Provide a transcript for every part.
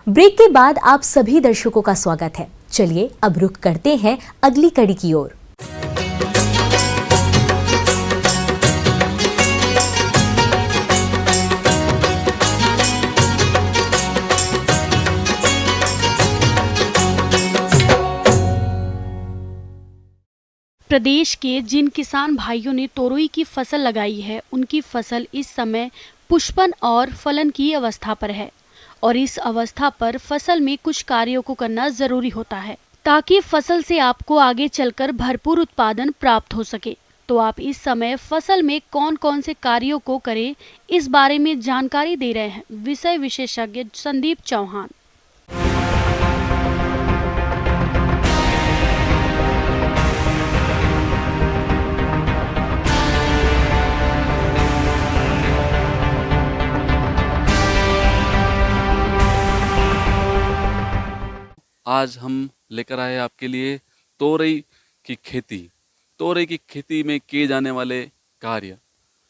Break के बाद आप सभी दर्शकों का स्वागत है। चलिए अब रुख करते हैं अगली कड़ी की ओर। प्रदेश के जिन किसान भाइयों ने तोरई की फसल लगाई है, उनकी फसल इस समय पुष्पन और फलन की अवस्था पर है और इस अवस्था पर फसल में कुछ कार्यों को करना जरूरी होता है ताकि फसल से आपको आगे चलकर भरपूर उत्पादन प्राप्त हो सके। तो आप इस समय फसल में कौन कौन से कार्यों को करें, इस बारे में जानकारी दे रहे हैं विषय विशेषज्ञ संदीप चौहान। आज हम लेकर आए आपके लिए तोरई की खेती। तोरई की खेती में किए जाने वाले कार्य।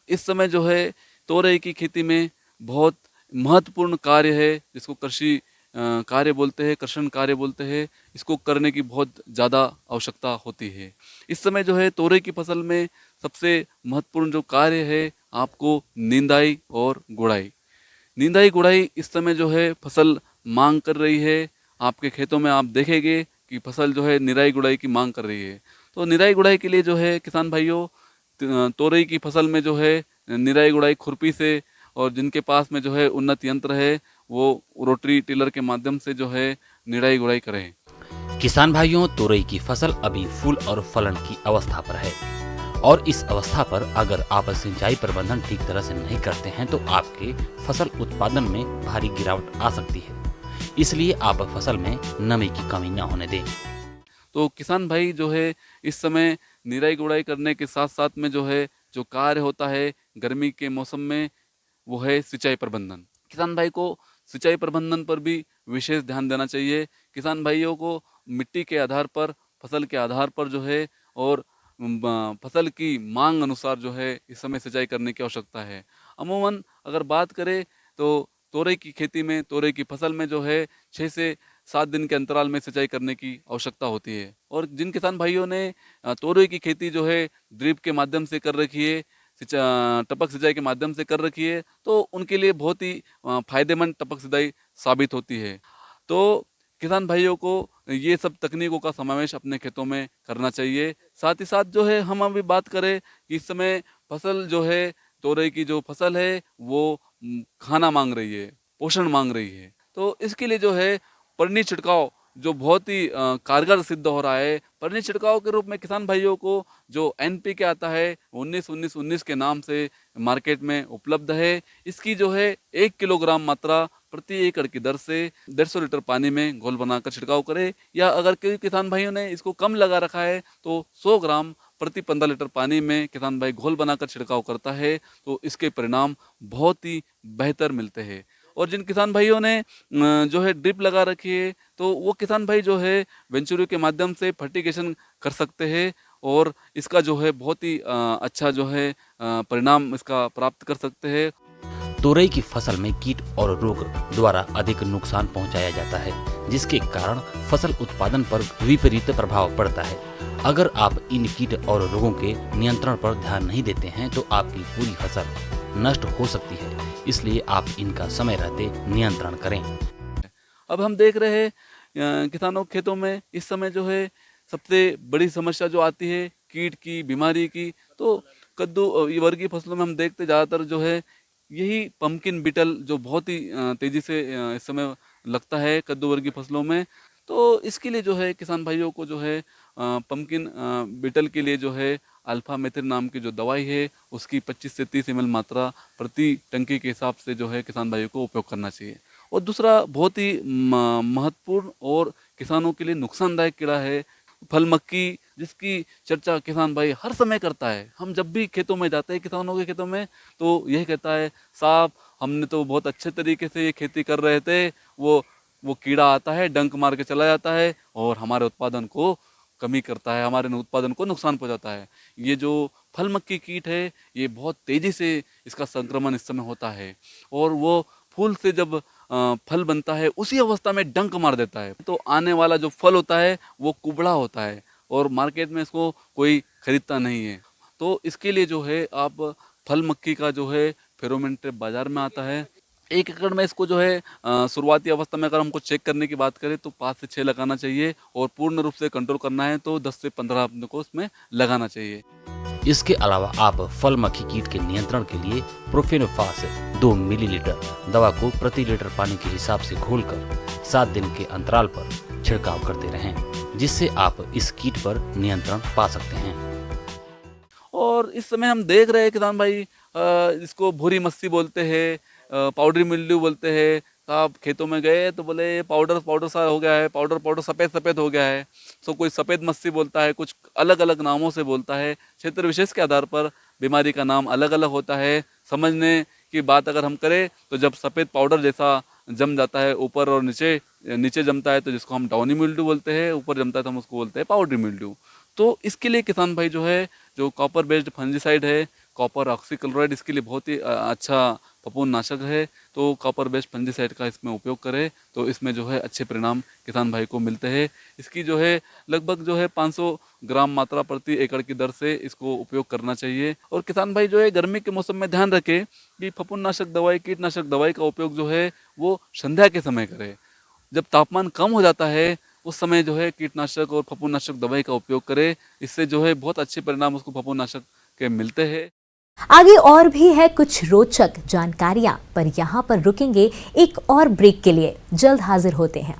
इस समय जो है तोरई की खेती में बहुत महत्वपूर्ण कार्य है, जिसको कृषि कार्य बोलते हैं, कृषण कार्य बोलते हैं। इसको करने की बहुत ज़्यादा आवश्यकता होती है। इस समय जो है तोरई की फसल में सबसे महत्वपूर्ण जो कार्य है, आपको निंदाई और गुड़ाई। निंदाई गुड़ाई इस समय जो है फसल मांग कर रही है। आपके खेतों में आप देखेंगे कि फसल जो है निराई गुड़ाई की मांग कर रही है। तो निराई गुड़ाई के लिए जो है किसान भाइयों, तोरई की फसल में जो है निराई गुड़ाई खुरपी से, और जिनके पास में जो है उन्नत यंत्र है, वो रोटरी टिलर के माध्यम से जो है निराई गुड़ाई करें। किसान भाइयों, तोरई की फसल अभी फूल और फलन की अवस्था पर है और इस अवस्था पर अगर आप सिंचाई प्रबंधन ठीक तरह से नहीं करते हैं तो आपके फसल उत्पादन में भारी गिरावट आ सकती है। इसलिए आप फसल में नमी की कमी न होने दें। तो किसान भाई जो है इस समय निराई गुड़ाई करने के साथ साथ में जो है जो कार्य होता है गर्मी के मौसम में, वो है सिंचाई प्रबंधन। किसान भाई को सिंचाई प्रबंधन पर भी विशेष ध्यान देना चाहिए। किसान भाइयों को मिट्टी के आधार पर, फसल के आधार पर जो है और फसल की मांग अनुसार जो है इस समय सिंचाई करने की आवश्यकता है। अमूमन अगर बात करें तो तोरई की खेती में, तोरई की फसल में जो है 6 से 7 दिन के अंतराल में सिंचाई करने की आवश्यकता होती है। और जिन किसान भाइयों ने तोरई की खेती जो है ड्रिप के माध्यम से कर रखी है, टपक सिंचाई के माध्यम से कर रखी है, तो उनके लिए बहुत ही फायदेमंद टपक सिंचाई साबित होती है। तो किसान भाइयों को ये सब तकनीकों का समावेश अपने खेतों में करना चाहिए। साथ ही साथ जो है हम अभी बात करें कि इस समय फसल जो है, तोरई की जो फसल है, वो खाना मांग रही है, पोषण मांग रही है। तो इसके लिए जो है परनी छिड़काव जो बहुत ही कारगर सिद्ध हो रहा है। परनी छिड़काव के रूप में किसान भाइयों को जो NPK आता है 19-19-19 के नाम से मार्केट में उपलब्ध है। इसकी जो है 1 किलोग्राम मात्रा प्रति एकड़ की दर से 150 लीटर पानी में घोल बनाकर छिड़काव करे, या अगर कई किसान भाइयों ने इसको कम लगा रखा है तो 100 ग्राम प्रति 15 लीटर पानी में किसान भाई घोल बनाकर छिड़काव करता है, तो इसके परिणाम बहुत ही बेहतर मिलते हैं। और जिन किसान भाइयों ने जो है ड्रिप लगा रखी है, तो वो किसान भाई जो है वेंचुरी के माध्यम से फर्टिगेशन कर सकते हैं और इसका जो है बहुत ही अच्छा जो है परिणाम इसका प्राप्त कर सकते हैं। तोरई की फसल में कीट और रोग द्वारा अधिक नुकसान पहुंचाया जाता है, जिसके कारण फसल उत्पादन पर विपरीत प्रभाव पड़ता है। अगर आप इन कीट और रोगों के नियंत्रण पर ध्यान नहीं देते हैं तो आपकी पूरी फसल नष्ट हो सकती है। इसलिए आप इनका समय रहते नियंत्रण करें। अब हम देख रहे हैं किसानों के खेतों में इस समय जो है सबसे बड़ी समस्या जो आती है कीट की, बीमारी की। तो कद्दू वर्गीय फसलों में हम देखते ज़्यादातर जो है यही पंपकिन बीटल जो बहुत ही तेजी से इस समय लगता है कद्दू वर्गीय फसलों में। तो इसके लिए जो है किसान भाइयों को जो है पंपकिन बीटल के लिए जो है अल्फा मेथिन नाम की जो दवाई है, उसकी 25 से 30 ml मात्रा प्रति टंकी के हिसाब से जो है किसान भाइयों को उपयोग करना चाहिए। और दूसरा बहुत ही महत्वपूर्ण और किसानों के लिए नुकसानदायक कीड़ा है फल मक्खी, जिसकी चर्चा किसान भाई हर समय करता है। हम जब भी खेतों में जाते हैं किसानों के खेतों में, तो यही कहता है, साहब हमने तो बहुत अच्छे तरीके से ये खेती कर रहे थे, वो कीड़ा आता है, डंक मार के चला जाता है और हमारे उत्पादन को कमी करता है, हमारे उत्पादन को नुकसान पहुंचाता है। ये जो फल मक्खी कीट है, ये बहुत तेजी से इसका संक्रमण इस समय होता है और वो फूल से जब फल बनता है उसी अवस्था में डंक मार देता है, तो आने वाला जो फल होता है वो कुबड़ा होता है और मार्केट में इसको कोई खरीदता नहीं है। तो इसके लिए जो है आप फल मक्खी का जो है फेरोमोन ट्रैप बाजार में आता है। 1 एकड़ में इसको जो है शुरुआती अवस्था में अगर हमको चेक करने की बात करें तो 5 से 6 लगाना चाहिए और पूर्ण रूप से कंट्रोल करना है तो 10 से 15 अपने को उसमें लगाना चाहिए। इसके अलावा आप फल मक्खी कीट के नियंत्रण के लिए प्रोफेनोफास 2 मिलीलीटर दवा को प्रति लीटर पानी के हिसाब से घोलकर 7 दिन के अंतराल पर छिड़काव करते रहें, जिससे आप इस कीट पर नियंत्रण पा सकते हैं। और इस समय हम देख रहे हैं किसान भाई, इसको भूरी मस्सी बोलते हैं, पाउडरी मिल्ड्यू बोलते हैं। आप खेतों में गए तो बोले पाउडर सा हो गया है, पाउडर सफ़ेद हो गया है। तो कोई सफ़ेद मस्सी बोलता है, कुछ अलग अलग नामों से बोलता है। क्षेत्र विशेष के आधार पर बीमारी का नाम अलग अलग होता है। समझने की बात अगर हम करें तो जब सफ़ेद पाउडर जैसा जम जाता है ऊपर और नीचे जमता है तो जिसको हम डाउनी मिल्ड्यू बोलते हैं, ऊपर जमता है तो हम उसको बोलते हैं पाउडरी मिल्ड्यू। तो इसके लिए किसान भाई जो है जो कॉपर बेस्ड फंजीसाइड है, कॉपर ऑक्सीक्लोराइड, इसके लिए बहुत ही अच्छा फफूंद नाशक है। तो कॉपर बेस्ड फंजीसाइड का इसमें उपयोग करें तो इसमें जो है अच्छे परिणाम किसान भाई को मिलते हैं। इसकी जो है लगभग जो है 500 ग्राम मात्रा प्रति एकड़ की दर से इसको उपयोग करना चाहिए। और किसान भाई जो है गर्मी के मौसम में ध्यान रखें कि फफूंदनाशक दवाई, कीटनाशक दवाई का उपयोग जो है वो संध्या के समय करें। जब तापमान कम हो जाता है उस समय जो है कीटनाशक और फफूंदनाशक दवाई का उपयोग करें। इससे जो है बहुत अच्छे परिणाम उसको फफूंदनाशक के मिलते हैं। आगे और भी है कुछ रोचक जानकारियां, पर यहाँ पर रुकेंगे एक और ब्रेक के लिए। जल्द हाजिर होते हैं।